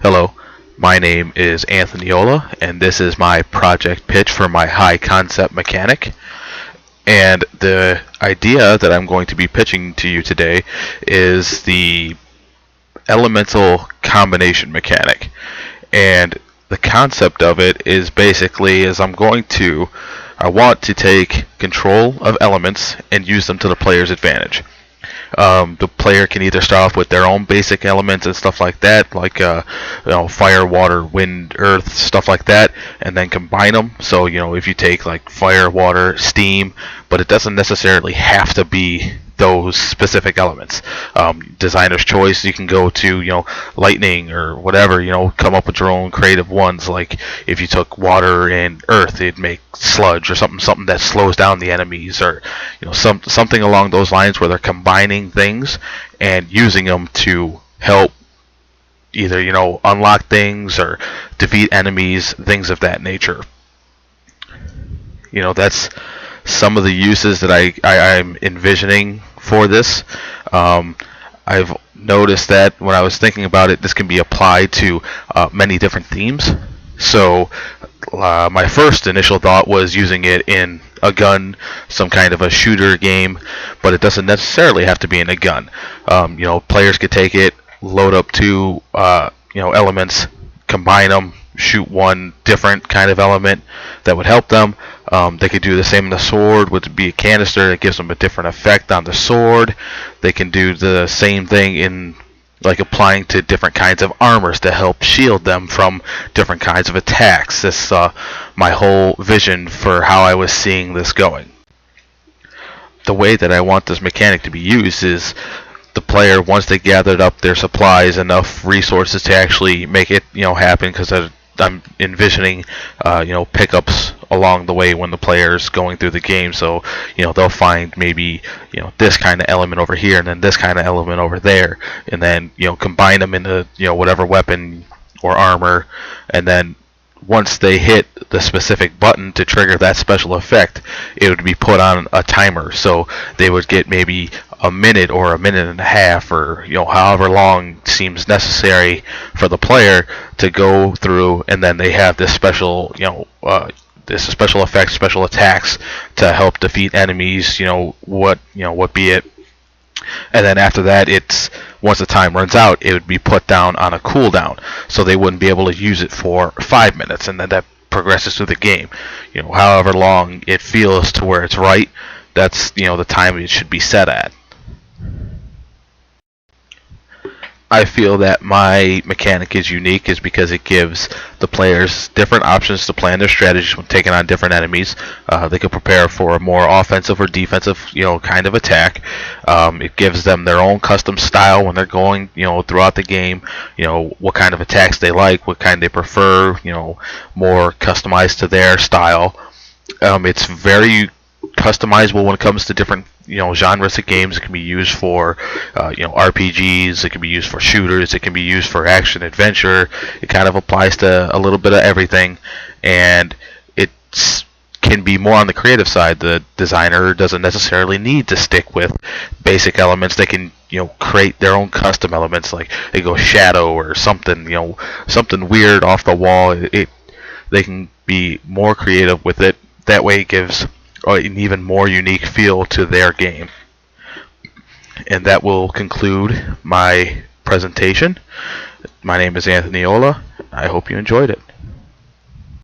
Hello, my name is Anthony Ola, and this is my project pitch for my high concept mechanic. And the idea that I'm going to be pitching to you today is the elemental combination mechanic. And the concept of it is basically I want to take control of elements and use them to the player's advantage. The player can either start off with their own basic elements and stuff like that, like fire, water, wind, earth, stuff like that, and then combine them. So if you take like fire, water, steam, but it doesn't necessarily have to be those specific elements. Designer's choice. You can go to lightning or whatever. Come up with your own creative ones. Like if you took water and earth, it'd make sludge or something that slows down the enemies, or something along those lines where they're combining things and using them to help either unlock things or defeat enemies, things of that nature. That's some of the uses that I'm envisioning for this. I've noticed that when I was thinking about it, this can be applied to many different themes. So my first initial thought was using it in a gun, some kind of a shooter game, but it doesn't necessarily have to be in a gun. Players could take it, load up two elements, combine them, shoot one different kind of element that would help them. They could do the same in the sword, which would be a canister that gives them a different effect on the sword. They can do the same thing in like applying to different kinds of armors to help shield them from different kinds of attacks. This my whole vision for how I was seeing this going. The way that I want this mechanic to be used is the player, once they gathered up their supplies, enough resources to actually make it happen, because I'm envisioning pickups along the way when the player's going through the game. So they'll find maybe this kind of element over here and then this kind of element over there, and then combine them into whatever weapon or armor, and then once they hit the specific button to trigger that special effect, it would be put on a timer. So they would get maybe a minute or a minute and a half, or however long seems necessary for the player to go through, and then they have this special this special effects, special attacks to help defeat enemies. What be it. And then after that, once the time runs out, it would be put down on a cooldown, so they wouldn't be able to use it for 5 minutes, and then that progresses through the game. However long it feels to where it's right, that's the time it should be set at. I feel that my mechanic is unique is because it gives the players different options to plan their strategies when taking on different enemies. They can prepare for a more offensive or defensive, kind of attack. It gives them their own custom style when they're going, throughout the game. What kind of attacks they like, what kind they prefer. More customized to their style. It's very customizable when it comes to different genres of games. It can be used for RPGs, it can be used for shooters, it can be used for action adventure. It kind of applies to a little bit of everything, and it can be more on the creative side. The designer doesn't necessarily need to stick with basic elements. They can create their own custom elements, like they go shadow or something something weird off the wall. They can be more creative with it. That way it gives an even more unique feel to their game. And that will conclude my presentation. My name is Anthony Ola. I hope you enjoyed it.